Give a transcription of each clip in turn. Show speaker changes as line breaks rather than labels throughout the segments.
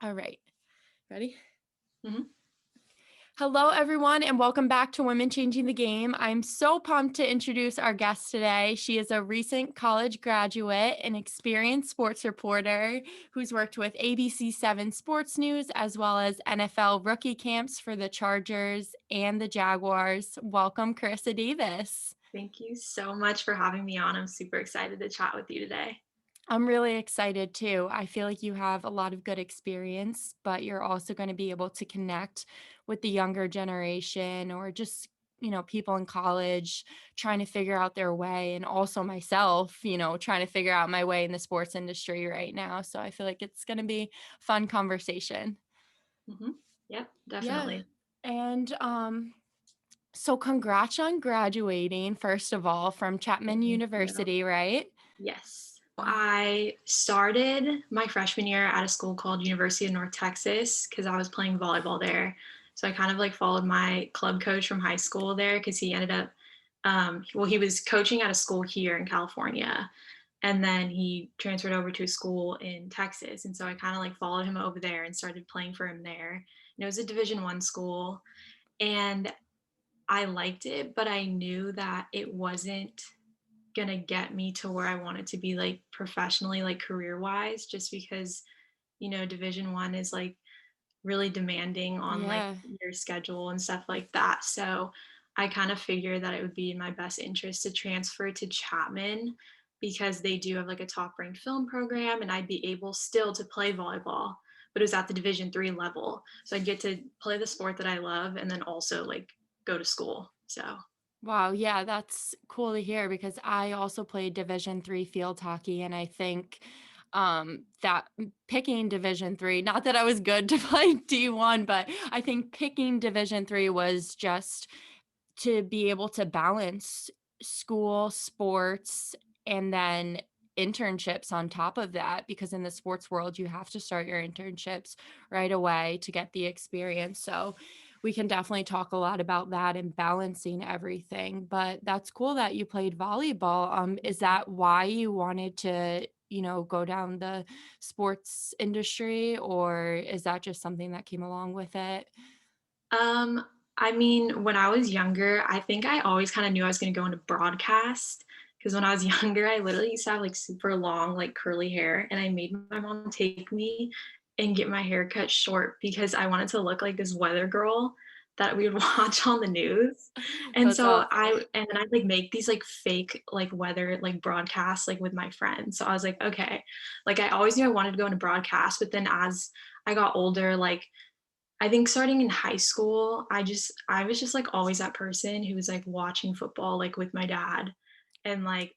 All right. Ready?
Mhm.
Hello, everyone, and welcome back to Women Changing the Game. I'm so pumped to introduce our guest today. She is a recent college graduate and experienced sports reporter who's worked with ABC 7 Sports News as well as NFL rookie camps for the Chargers and the Jaguars. Welcome, Karissa Davis.
Thank you so much for having me on. I'm super excited to chat with you today.
I'm really excited too. I feel like you have a lot of good experience, but you're also going to be able to connect with the younger generation or just, people in college trying to figure out their way. And also myself, trying to figure out my way in the sports industry right now. So I feel like it's going to be fun conversation.
Yep,
Yeah.
definitely.
And so congrats on graduating, first of all, from Chapman
Thank you.
University, right?
Yes. I started my freshman year at a school called University of North Texas because I was playing volleyball there. So I kind of like followed my club coach from high school there because he ended up, he was coaching at a school here in California. And then he transferred over to a school in Texas. And so I kind of like followed him over there and started playing for him there. And it was a Division 1 school. And I liked it, but I knew that it wasn't gonna get me to where I wanted to be like professionally, like career wise, just because, Division 1 is like really demanding on like
Yeah.
your schedule and stuff like that. So I kind of figured that it would be in my best interest to transfer to Chapman because they do have like a top ranked film program and I'd be able still to play volleyball, but it was at the Division 3 level. So I'd get to play the sport that I love and then also like go to school. So
Wow, yeah, that's cool to hear because I also played Division 3 field hockey, and I think that picking Division 3, not that I was good to play D1, but I think picking Division 3 was just to be able to balance school, sports, and then internships on top of that, because in the sports world, you have to start your internships right away to get the experience. So we can definitely talk a lot about that and balancing everything. But that's cool that you played volleyball. Is that why you wanted to, go down the sports industry, or is that just something that came along with it?
Um, I mean, when I was younger, I think I always kind of knew I was going to go into broadcast because when I was younger, I literally used to have like super long, like curly hair, and I made my mom take me and get my hair cut short because I wanted to look like this weather girl that we would watch on the news. And
That's
so
awesome.
and then I'd like make these like fake like weather like broadcasts like with my friends. So I was like, okay, like I always knew I wanted to go into broadcast, but then as I got older, like I think starting in high school, I was just like always that person who was like watching football like with my dad and my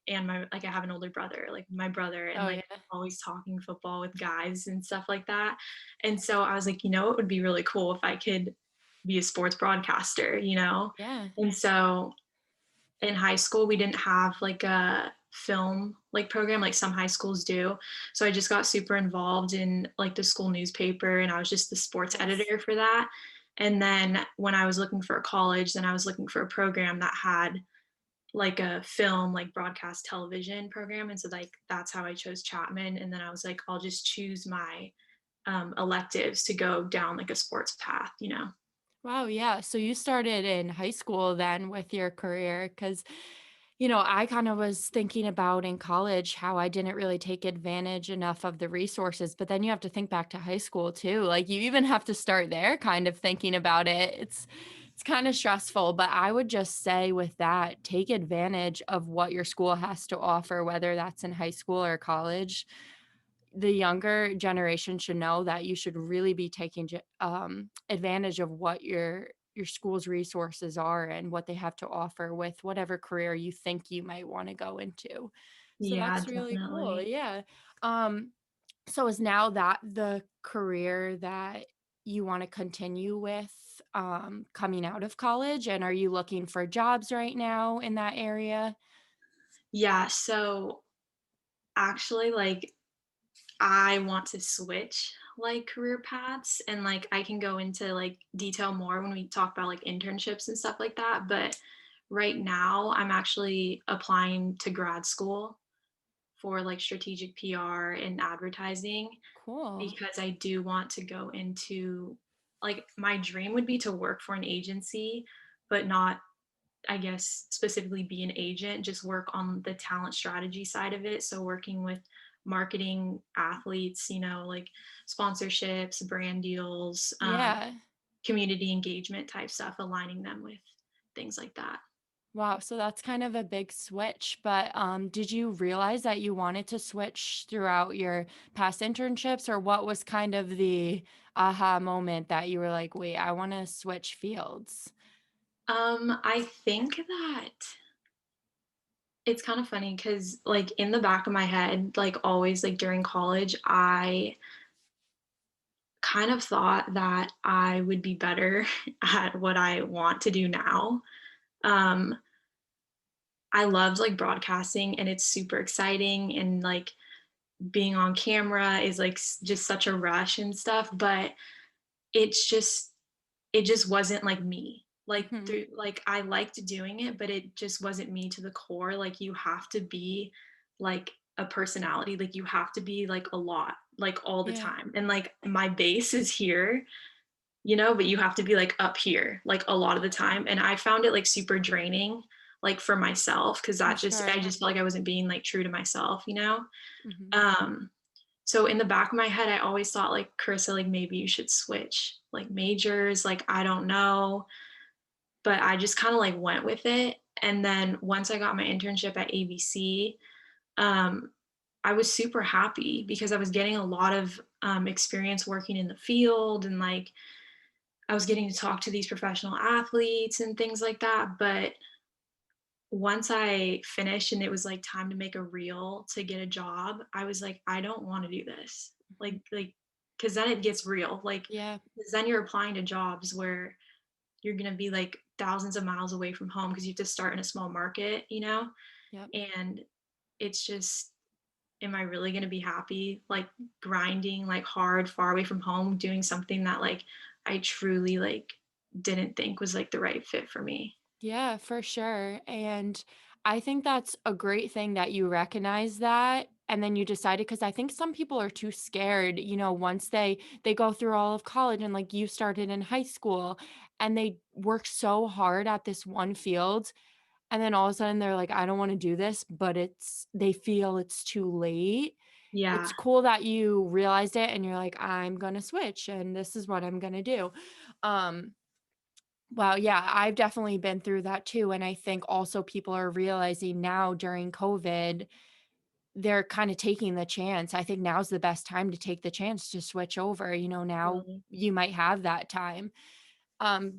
like I have an older brother, like my brother and
Oh,
like
yeah.
always talking football with guys and stuff like that. And so I was like, it would be really cool if I could be a sports broadcaster.
Yeah.
And so in high school we didn't have like a film like program like some high schools do, so I just got super involved in like the school newspaper and I was just the sports
Nice.
editor for that. And then when I was looking for a college, then I was looking for a program that had like a film like broadcast television program, and so like that's how I chose Chapman. And then I was like, I'll just choose my electives to go down like a sports path.
Wow, yeah. So you started in high school then with your career, because, I kind of was thinking about in college how I didn't really take advantage enough of the resources, but then you have to think back to high school too. Like you even have to start there kind of thinking about it. It's kind of stressful, but I would just say with that, take advantage of what your school has to offer, whether that's in high school or college. The younger generation should know that you should really be taking advantage of what your school's resources are and what they have to offer with whatever career you think you might want to go into. So
Yeah,
that's really cool.
definitely.
Yeah. Um, so is now that the career that you want to continue with coming out of college? And are you looking for jobs right now in that area?
Yeah, so actually like I want to switch like career paths, and like I can go into like detail more when we talk about like internships and stuff like that. But right now I'm actually applying to grad school for like strategic PR and advertising
Cool.
because I do want to go into like my dream would be to work for an agency, but not, I guess, specifically be an agent, just work on the talent strategy side of it. So working with marketing athletes, like sponsorships, brand deals,
Yeah.
community engagement type stuff, aligning them with things like that.
Wow, so that's kind of a big switch, but, did you realize that you wanted to switch throughout your past internships, or what was kind of the aha moment that you were like, "Wait, I wanna switch fields?"
I think that it's kind of funny because, like, in the back of my head, like, always, like, during college, I kind of thought that I would be better at what I want to do now. Um, I loved, like, broadcasting, and it's super exciting, and, like, being on camera is, like, just such a rush and stuff, but it's just it just wasn't, like, me.
Mhm.
I liked doing it, but it just wasn't me to the core. Like, you have to be, like, a personality, like, you have to be, like, a lot, like, all the
Yeah,
time, and, like, my base is here, but you have to be, like, up here, like, a lot of the time, and I found it, like, super draining, like, for myself, because
I'm
I
sure.
just felt like I wasn't being, like, true to myself, you know?
Mhm.
Um, so in the back of my head, I always thought, like, "Carissa, like, maybe you should switch, like, majors, like, I don't know." But I just kinda, like, went with it, and then once I got my internship at ABC, um, I was super happy because I was getting a lot of, experience working in the field, and, like, I was getting to talk to these professional athletes and things like that, but once I finished and it was, like, time to make a reel to get a job, I was like, "I don't wanna do this."
Mhm.
Because then it gets real, like,
Yeah,
'cause then you're applying to jobs where you're gonna be, like, thousands of miles away from home because you have to start in a small market,
yep.
and it's just, am I really gonna be happy, like, grinding, like, hard, far away from home, doing something that, like, I truly, like, didn't think was, like, the right fit for me?
Yeah, for sure. And I think that's a great thing that you recognize that and then you decided because I think some people are too scared, once they go through all of college and like you started in high school and they work so hard at this one field and then all of a sudden they're like I don't want to do this, but they feel it's too late.
Yeah.
It's cool that you realized it and you're like I'm going to switch and this is what I'm going to do. Um Wow, yeah, I've definitely been through that too, and I think also people are realizing now during COVID, they're kinda taking the chance. I think now's the best time to take the chance to switch over, now
Totally.
you might have that time.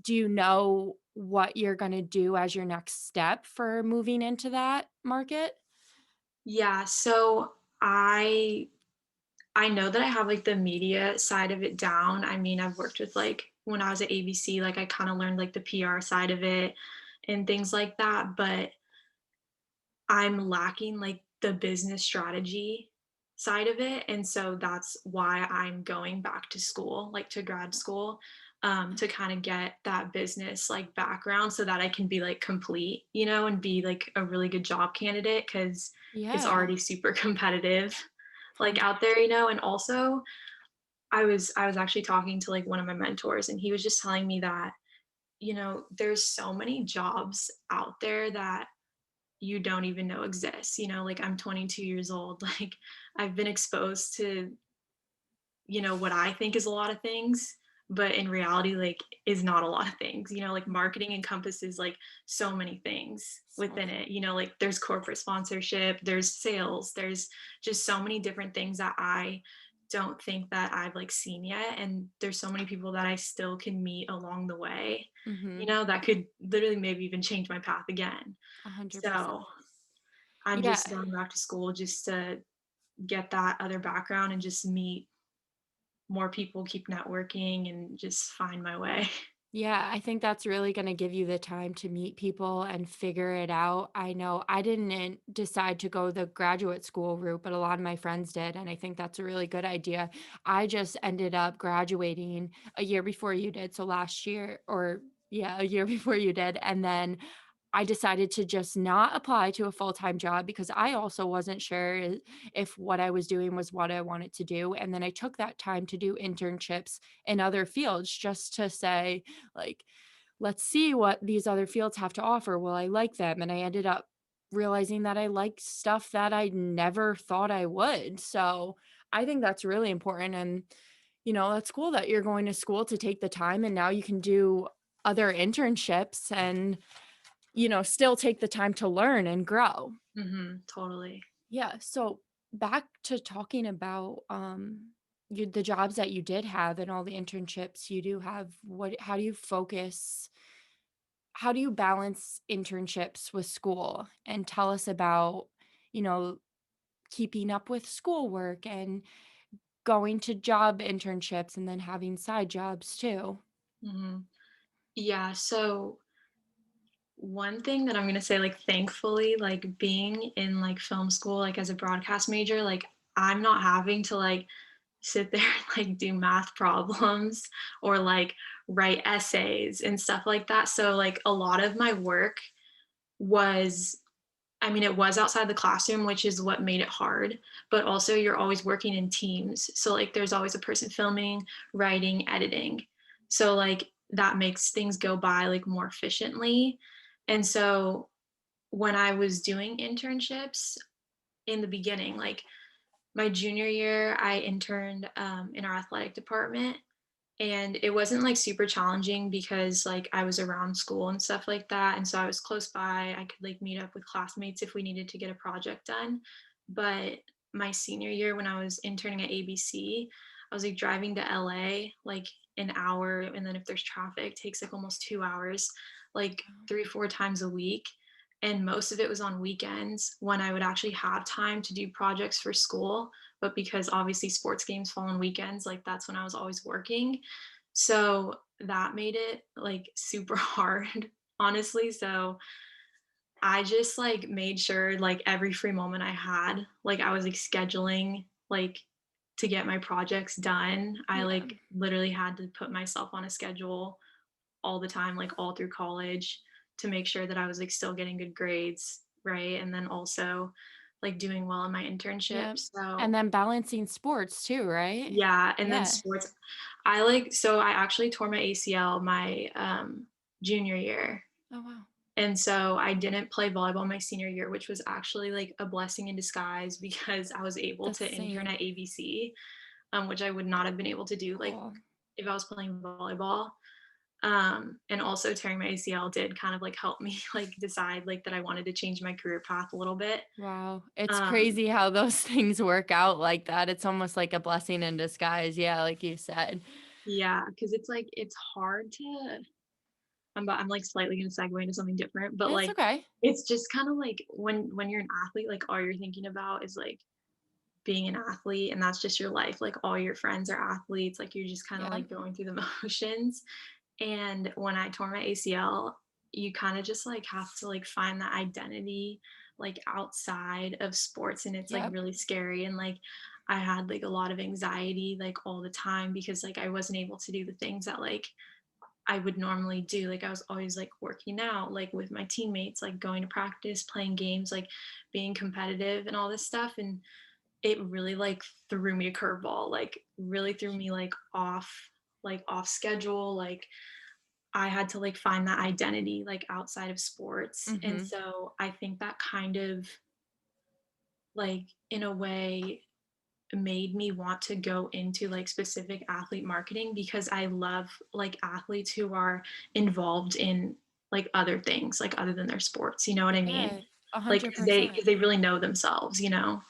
Do you know what you're gonna do as your next step for moving into that market?
Yeah, so I know that I have, like, the media side of it down. I mean, I've worked with, like, when I was at ABC, like, I kinda learned, like, the PR side of it and things like that, but I'm lacking, like, the business strategy side of it, and so that's why I'm going back to school, like, to grad school, to kinda get that business, like, background so that I can be, like, complete, and be, like, a really good job candidate because it's
Yeah,
already super competitive, like, out there,
100%.
and also I was actually talking to, like, one of my mentors, and he was just telling me that, there's so many jobs out there that you don't even know exists, like, I'm 22 years old, like, I've been exposed to, what I think is a lot of things, but in reality, like, is not a lot of things, like, marketing encompasses, like, so many things
So
within it, like, there's corporate sponsorship, there's sales, there's just so many different things that I don't think that I've, like, seen yet, and there's so many people that I still can meet along the way,
Mhm,
that could literally maybe even change my path again. So
100%.
I'm
Yeah.
just going back to school just to get that other background and just meet more people, keep networking, and just find my way.
Yeah, I think that's really gonna give you the time to meet people and figure it out. I know I didn't decide to go the graduate school route, but a lot of my friends did, and I think that's a really good idea. I just ended up graduating a year before you did, so last year or yeah, a year before you did, and then I decided to just not apply to a full-time job because I also wasn't sure if what I was doing was what I wanted to do. And then I took that time to do internships in other fields just to say, like, let's see what these other fields have to offer. Will I like them? And I ended up realizing that I like stuff that I never thought I would. So I think that's really important. And, that's cool that you're going to school to take the time and now you can do other internships and, still take the time to learn and grow.
Totally.
Yeah. So back to talking about the jobs that you did have and all the internships you do have, how do you focus? How do you balance internships with school? And tell us about, you know, keeping up with schoolwork and going to job internships and then having side jobs too.
hmm Yeah. So one thing that I'm gonna say, like, thankfully, like being in like film school, like as a broadcast major, like I'm not having to like sit there and like do math problems or like write essays and stuff like that. So like a lot of my work was, I mean, it was outside the classroom, which is what made it hard, but also you're always working in teams. So like there's always a person filming, writing, editing. So like that makes things go by like more efficiently. And so when I was doing internships in the beginning, like my junior year, I interned in our athletic department, and it wasn't like super challenging because like I was around school and stuff like that, and so I was close by. I could like meet up with classmates if we needed to get a project done. But my senior year, when I was interning at ABC, I was like driving to LA like an hour, and then if there's traffic, it takes like almost 2 hours, like
Wow.
3 4 times a week. And most of it was on weekends when I would actually have time to do projects for school. But because obviously sports games fall on weekends, like that's when I was always working. So that made it like super hard, honestly. So I just like made sure like every free moment I had, like I was like scheduling like to get my projects done. I
Yeah.
like literally had to put myself on a schedule all the time, like all through college, to make sure that I was like still getting good grades, right? And then also like doing well in my internship.
Yeah. And
So
then balancing sports too, right?
yeah, and then
Yeah.
sports. I like, so I actually tore my ACL my junior year.
Oh, wow.
And so I didn't play volleyball my senior year, which was actually like a blessing in disguise because I was able
That's
to intern
same.
at ABC, which I would not have been able to do like
Cool.
if I was playing volleyball. And also tearing my ACL did kind of like help me like decide like that I wanted to change my career path a little bit.
Wow. It's
Um,
crazy how those things work out like that. It's almost like a blessing in disguise. Yeah, like you said.
yeah, because it's like it's hard to. I'm like slightly gonna segue into something different, but
It's
like
okay.
it's just kind of like when you're an athlete, like all you're thinking about is like being an athlete, and that's just your life. Like all your friends are athletes, like you're just kind of
Yeah.
like going through the motions. And when I tore my ACL, you kind of just like have to like find that identity like outside of sports, and it's like
Yep.
really scary. And like I had like a lot of anxiety like all the time because like I wasn't able to do the things that like I would normally do. Like I was always like working out, like with my teammates, like going to practice, playing games, like being competitive and all this stuff. And it really like threw me a curveball, like really threw me like off schedule. Like I had to like find that identity like outside of sports. And
Mhm.
so I think that kind of like in a way made me want to go into like specific athlete marketing because I love like athletes who are involved in like other things like other than their sports, you know what I mean?
Yeah,
Like because
100%.
they really know themselves, you know?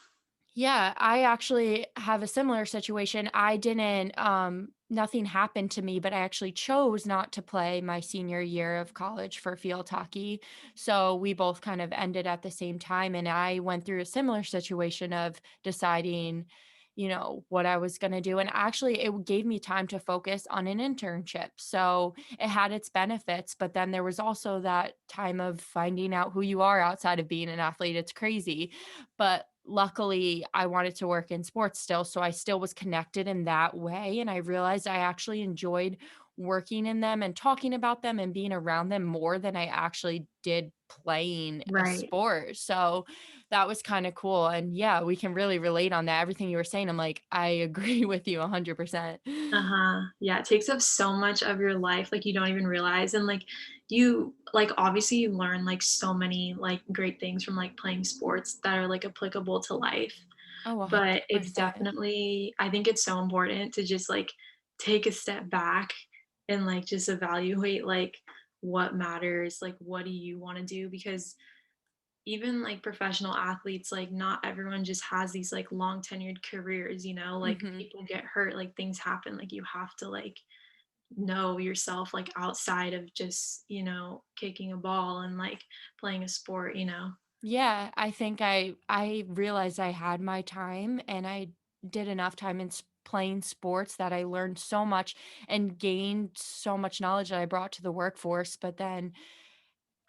Yeah, I actually have a similar situation. I didn't nothing happened to me, but I actually chose not to play my senior year of college for field hockey. So we both kind of ended at the same time and I went through a similar situation of deciding, what I was going to do and actually it gave me time to focus on an internship. So it had its benefits, but then there was also that time of finding out who you are outside of being an athlete. It's crazy. But luckily, I wanted to work in sports still, so I still was connected in that way, and I realized I actually enjoyed working in them and talking about them and being around them more than I actually did playing a
Right.
sport. So that was kind of cool. And yeah, we can really relate on that. Everything you were saying, I'm like, I agree with you 100%.
Uh-huh. Yeah, it takes up so much of your life, like, you don't even realize, and, like, you like, obviously, you learn, like, so many, like, great things from, like, playing sports that are, like, applicable to life,
Oh,
but it's
100%.
definitely I think it's so important to just, like, take a step back and, like, just evaluate, like, what matters, like, what do you wanna do? Because even like professional athletes, like not everyone just has these like long tenured careers, you know, like
Hmm.
people get hurt, like things happen, like you have to like know yourself like outside of just, you know, kicking a ball and like playing a sport, you know.
Yeah, I think I realized I had my time and I did enough time in playing sports that I learned so much and gained so much knowledge that I brought to the workforce. But then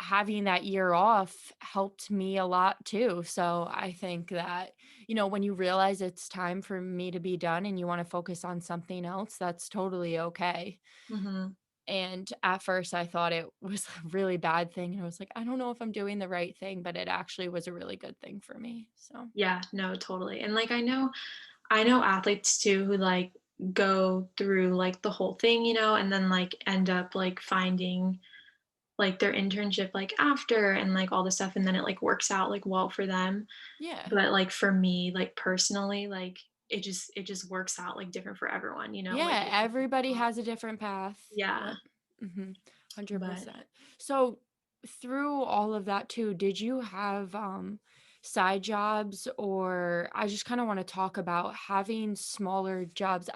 having that year off helped me a lot too. So I think that, when you realize it's time for me to be done and you want to focus on something else, that's totally okay.
Hmm.
And at first, I thought it was a really bad thing, and I was like, "I don't know if I'm doing the right thing," but it actually was a really good thing for me, so
Yeah, no, totally. And like I know athletes too who like go through like the whole thing, you know, and then like end up like finding like their internship like after and like all this stuff, and then it like works out like well for them.
yeah.
But, like, for me, like, personally, like, it just works out, like, different for everyone, you know, like,
Yeah, everybody has a different path.
yeah,
Yep. Mhm.
but
100%. So, through all of that too, did you have, side jobs, or I just kinda wanna talk about having smaller jobs.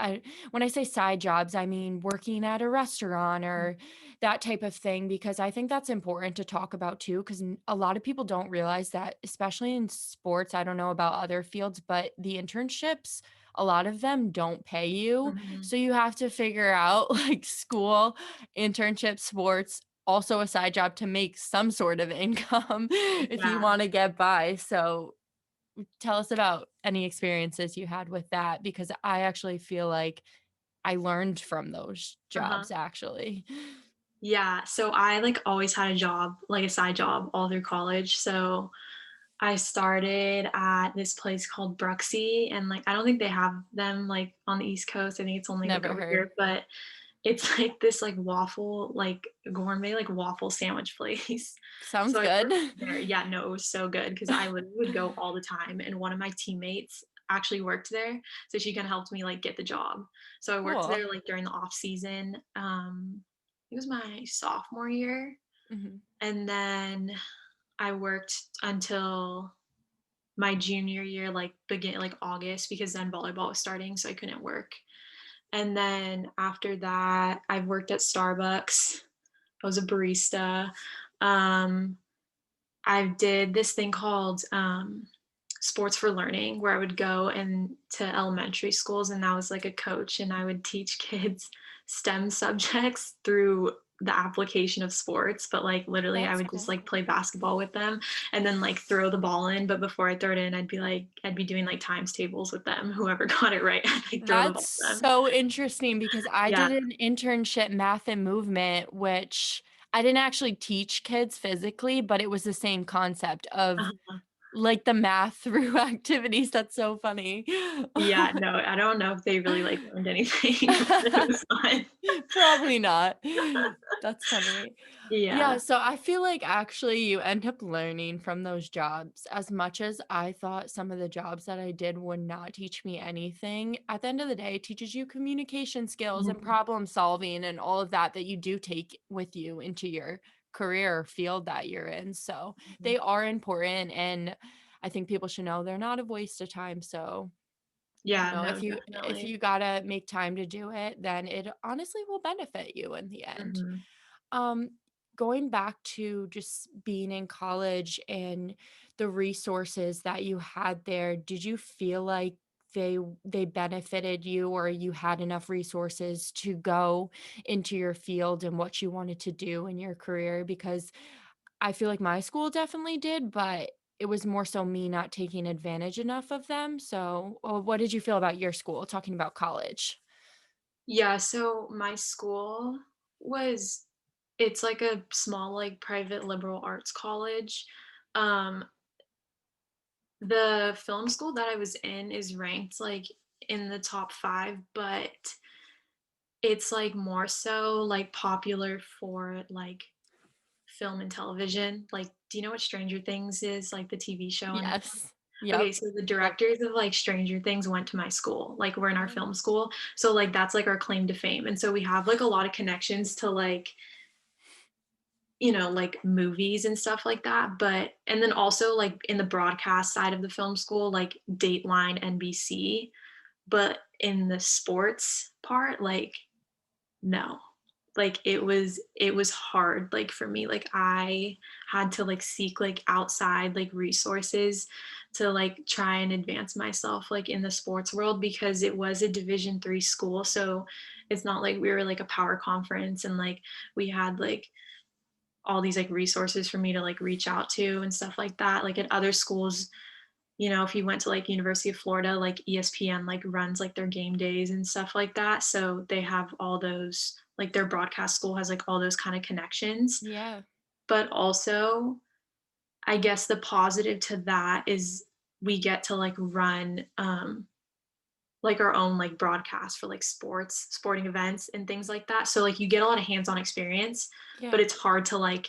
When I say side jobs, I mean working at a restaurant or that type of thing, because I think that's important to talk about too, 'cause a lot of people don't realize that, especially in sports. I don't know about other fields, but the internships, a lot of them don't pay you.
Mhm.
So you have to figure out like school, internship, sports, also a side job to make some sort of income if you
Yeah,
want to get by. So tell us about any experiences you had with that, because I actually feel like I learned from those
uh-huh.
jobs actually.
Yeah, so I, like, always had a job, like, a side job all through college, so I started at this place called Bruxy, and, like, I don't think they have them, like, on the East Coast, I think it's only, like,
Never
over
heard.
here, but it's, like, this, like, waffle, like, gourmet, like, waffle sandwich place.
Sounds
So I
good.
worked there. Yeah, no, it was so good because I literally would go all the time, and one of my teammates actually worked there, so she kinda helped me, like, get the job. So I worked
Cool.
there, like, during the off season, it was my sophomore year,
Mhm.
and then I worked until my junior year, like, like, August because then volleyball was starting, so I couldn't work. And then after that, I've worked at Starbucks. I was a barista. Um, I did this thing called, Sports for Learning, where I would go and to elementary schools, and I was like a coach, and I would teach kids STEM subjects through the application of sports, but, like, literally, I
That's
would just,
cool.
like, play basketball with them and then, like, throw the ball in, but before I throw it in, I'd be doing, like, times tables with them. Whoever got it right, I'd, like, throw the
That's
ball to them.
so interesting because I
Yeah.
did an internship math and movement, which I didn't actually teach kids physically, but it was the same concept of
Uh-huh.
like the math through activities. That's so funny.
Yeah, no, I don't know if they really, like, learned anything, but it was fun.
Probably not. That's funny. Yeah,
Yeah.
so I feel like actually you end up learning from those jobs. As much as I thought some of the jobs that I did would not teach me anything, at the end of the day, it teaches you communication skills and
Mhm,
problem solving and all of that that you do take with you into your career or field that you're in. So
mhm.
they are important, and I think people should know they're not a waste of time. So
Yeah, no,
if
definitely.
you gotta make time to do it, then it honestly will benefit you in the end.
Mhm.
Um, Going back to just being in college and the resources that you had there, did you feel like they benefited you, or you had enough resources to go into your field and what you wanted to do in your career? Because I feel like my school definitely did, but it was more so me not taking advantage enough of them. So, what did you feel about your school? Talking about college.
Yeah, so my school was it's like a small, like, private liberal arts college. Um, the film school that I was in is ranked, like, in the top 5, but it's, like, more so, like, popular for, like, film and television. Like, do you know what Stranger Things is? Like, the TV show and
Yes. Yep.
okay, so the
Yep.
directors of, like, Stranger Things went to my school, like, we're in our
Oh,
film school, so, like, that's, like, our claim to fame, and so we have, like, a lot of connections to, like, like, movies and stuff like that, but and then also, like, in the broadcast side of the film school, like, Dateline, NBC, but in the sports part, like, no. Like, it was hard, like, for me, like, I had to, like, seek, like, outside, like, resources to, like, try and advance myself, like, in the sports world because it was a Division 3 school, so it's not like we were, like, a power conference and, like, we had, like, all these, like, resources for me to, like, reach out to and stuff like that. Like, at other schools, if you went to, like, University of Florida, like, ESPN, like, runs, like, their game days and stuff like that, so they have all those like, their broadcast school has, like, all those kinda connections,
yeah.
but also, I guess the positive to that is we get to, like, run, like, our own, like, broadcast for, like, sporting events and things like that, so, like, you get a lot of hands-on experience, but
Yeah.
it's hard to, like,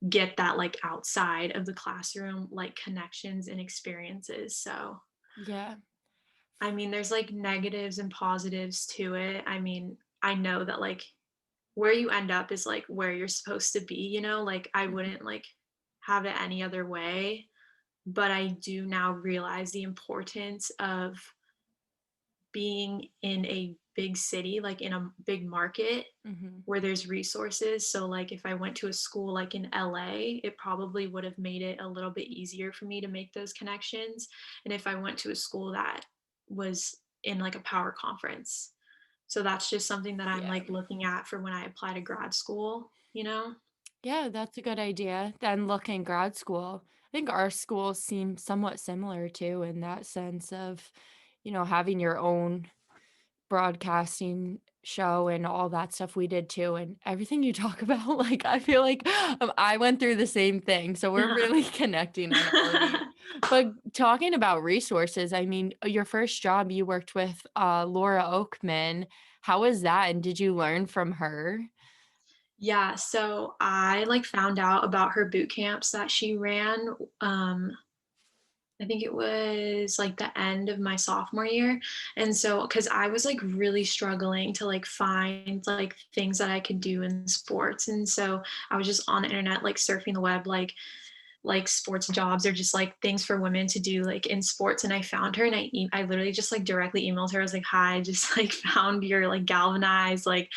get that, like, outside of the classroom, like, connections and experiences, so
Yeah.
I mean, there's, like, negatives and positives to it. I mean, I know that, like, where you end up is, like, where you're supposed to be, Like, I
Mhm.
wouldn't, like, have it any other way, but I do now realize the importance of being in a big city, like, in a big market
Mhm.
where there's resources. So, like, if I went to a school, like, in LA, it probably would have made it a little bit easier for me to make those connections, and if I went to a school that was in, like, a power conference. So that's just something that I'm,
Yeah.
like, looking at for when I apply to grad school, you know?
Yeah, that's a good idea. Then look in grad school. I think our schools seem somewhat similar too in that sense of, having your own broadcasting show and all that stuff we did too, and everything you talk about, like, I feel like, I went through the same thing, so we're really connecting on all of these. But talking about resources, I mean, your first job, you worked with, Laura Oakman. How was that, and did you learn from her?
Yeah, so I, like, found out about her boot camps that she ran, I think it was, like, the end of my sophomore year, and so because I was, like, really struggling to, like, find, like, things that I could do in sports, and so I was just on the internet, like, surfing the web, like sports jobs or just like things for women to do like in sports and I found her and I literally just like directly emailed her. I was like, hi, I just like found your like galvanized like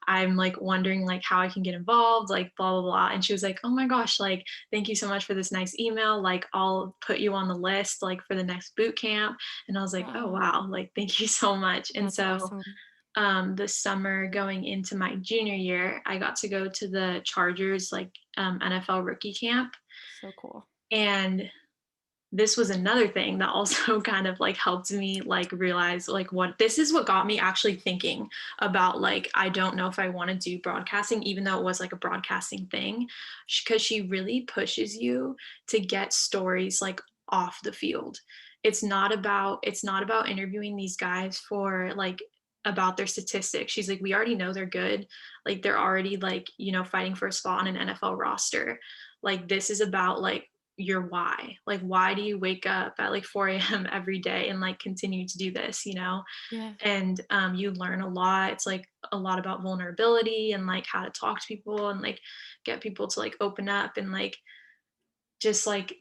I'm like wondering like how I can get involved, like blah blah blah. And she was like, oh my gosh, like thank you so much for this nice email. Like I'll put you on the list like for the next boot camp. And I was like, oh
Wow,
wow, like thank you so much. And
that's
so
awesome.
the summer going into my junior year, I got to go to the Chargers like NFL rookie camp.
So cool.
And this was another thing that also kind of like helped me like realize like what this is what got me actually thinking about like I don't know if I want to do broadcasting even though it was like a broadcasting thing because she really pushes you to get stories like off the field. It's not about interviewing these guys for like about their statistics. She's like we already know they're good. Like they're already like, fighting for a spot on an NFL roster. Like this is about like your why. Like, why do you wake up at like 4 a.m. every day and like continue to do this?
Yeah,
And you learn a lot. It's like a lot about vulnerability and like how to talk to people and like get people to like open up and like just like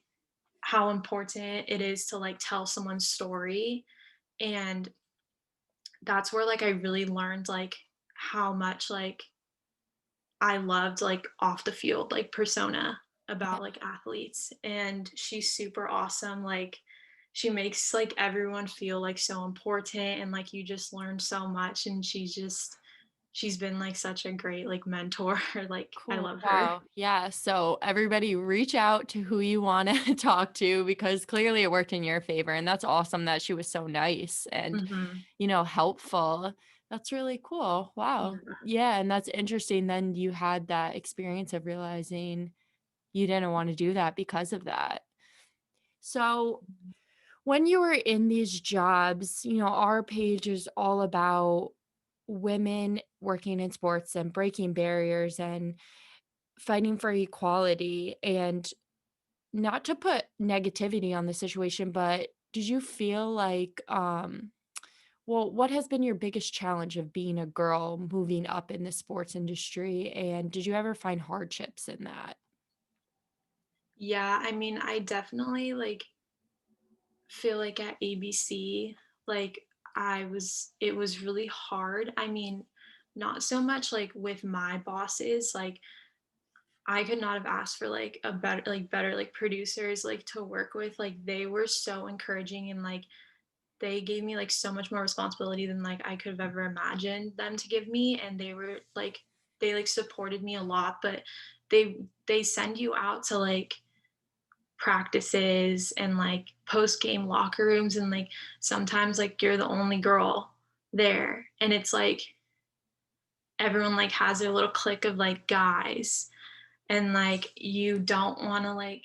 how important it is to like tell someone's story. And that's where like I really learned like how much like I loved like off the field like persona
yeah.
about like athletes and she's super awesome like she makes like everyone feel like so important and like you just learn so much and she's been like such a great like mentor like I
Cool.
love her.
Wow. Yeah. So everybody reach out to who you want to talk to because clearly it worked in your favor. And that's awesome that she was so nice and,
Mhm.
helpful. That's really cool. Wow.
Yeah.
Yeah, and that's interesting then you had that experience of realizing you didn't wanna do that because of that. So, when you were in these jobs, our page is all about women working in sports and breaking barriers and fighting for equality, and not to put negativity on the situation, but did you feel like, well, what has been your biggest challenge of being a girl moving up in the sports industry, and did you ever find hardships in that?
Yeah, I mean, I definitely, like, feel like at ABC, like, it was really hard. I mean, not so much, like, with my bosses, like, I could not have asked for, like, a better, like, producers, like, to work with, like, they were so encouraging and, like, they gave me, like, so much more responsibility than, like, I could have ever imagined them to give me, and they, like, supported me a lot, but they send you out to, like, practices and, like, post-game locker rooms, and, like, sometimes, like, you're the only girl there, and it's, like, everyone, like, has their little clique of, like, guys, and, like, you don't wanna, like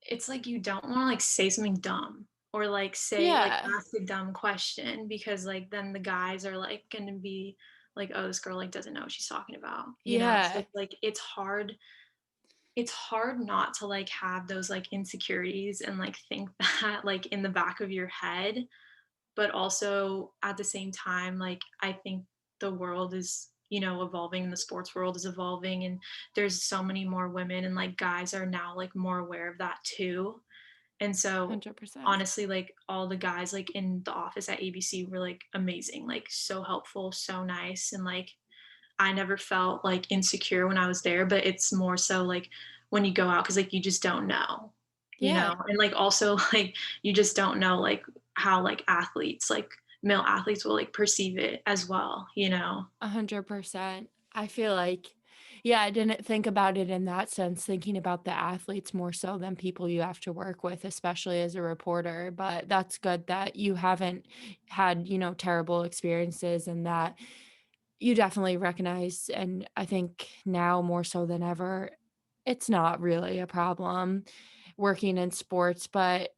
it's like you don't wanna, like, say something dumb or, like,
Yeah.
ask a dumb question because, like, then the guys are, like, gonna be like, "Oh, this girl, like, doesn't know what she's talking about," you know? So,
Yeah.
like, it's hard not to, like, have those, like, insecurities and, like, think that, like, in the back of your head, but also at the same time, like, I think the world is, evolving and the sports world is evolving, and there's so many more women and, like, guys are now, like, more aware of that too. And so,
100%.
honestly, like, all the guys, like, in the office at ABC were, like, amazing, like, so helpful, so nice, and, like, I never felt, like, insecure when I was there, but it's more so, like, when you go out because like, you just don't know, you
Yeah.
know? And, like, also, like, you just don't know, like, how, like, athletes, like, male athletes will, like, perceive it as well, you know?
100%. I feel like, yeah, I didn't think about it in that sense, thinking about the athletes more so than people you have to work with, especially as a reporter. But that's good that you haven't had, terrible experiences, and that you definitely recognize. And I think now more so than ever, it's not really a problem working in sports, but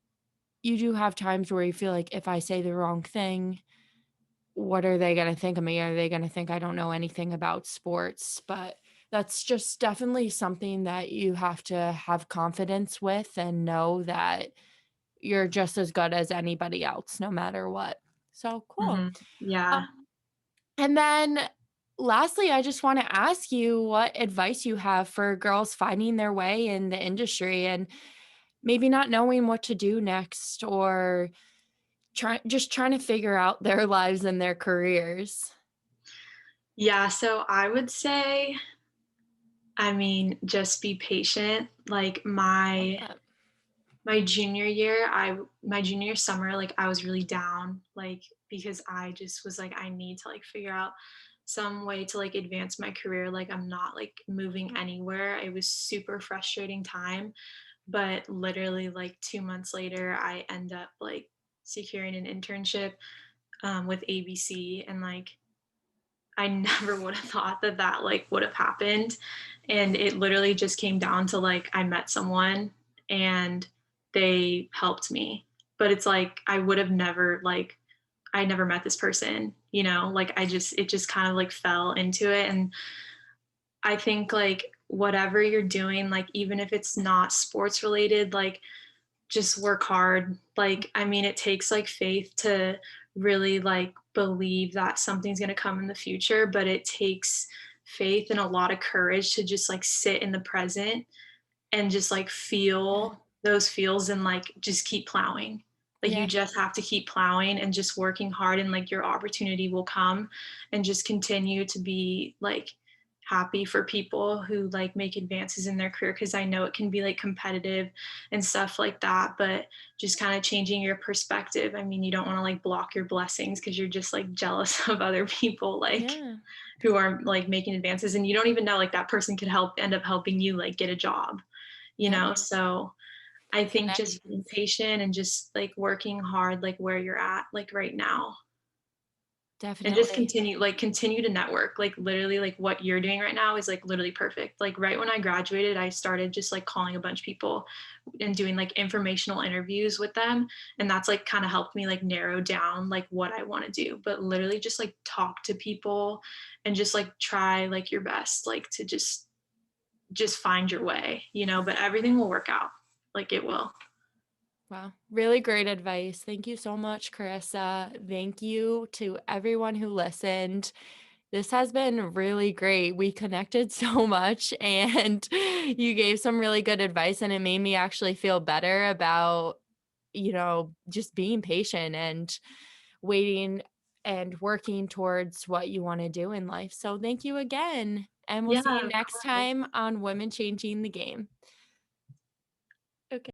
you do have times where you feel like if I say the wrong thing, what are they gonna think of me? Are they gonna think I don't know anything about sports? But that's just definitely something that you have to have confidence with and know that you're just as good as anybody else no matter what. So cool.
Mhm. Yeah.
Um, and then lastly, I just wanna ask you what advice you have for girls finding their way in the industry and maybe not knowing what to do next, or trying to figure out their lives and their careers.
Yeah, so I would say, I mean, just be patient. Like,
Love that.
my junior summer, like, I was really down, like, because I just was like, I need to, like, figure out some way to, like, advance my career, like, I'm not, like, moving anywhere. It was super frustrating time, but literally, like, 2 months later, I end up, like, securing an internship, with ABC, and, like, I never would have thought that that, like, would have happened, and it literally just came down to, like, I met someone and they helped me, but it's like, I would have never, like, I never met this person, you know? Like, it just kind of, like, fell into it, and I think, like, whatever you're doing, like, even if it's not sports related, like, just work hard. Like, I mean, it takes, like, faith to really, like, believe that something's gonna come in the future, but it takes faith and a lot of courage to just, like, sit in the present and just, like,
Yeah.
feel those feels and, like, just keep plowing. Like, you
Yeah.
just have to keep plowing and just working hard, and, like, your opportunity will come, and just continue to be, like, happy for people who, like, make advances in their career, because I know it can be, like, competitive and stuff like that, but just kinda changing your perspective. I mean, you don't wanna, like, block your blessings because 'cause you're just, like, jealous of other people, like,
Yeah.
who are, like, making advances, and you don't even know, like, that person could end up helping you, like, get a job, you
Yep.
know? So, I think just being
Connections.
patient and just, like, working hard, like, where you're at, like, right now. And just
Definitely.
continue to network. Like literally like what you're doing right now is like literally perfect. Like right when I graduated, I started just like calling a bunch of people and doing like informational interviews with them. And that's like kind of helped me like narrow down like what I want to do. But literally just like talk to people and just like try like your best, like to just find your way, but everything will work out. Like it will.
Wow, really great advice. Thank you so much, Karissa. Thank you to everyone who listened. This has been really great. We connected so much and you gave some really good advice and it made me actually feel better about, just being patient and waiting and working towards what you want to do in life. So thank you again. And we'll
Yeah,
see you next
bye.
time on Women Changing the Game. Okay.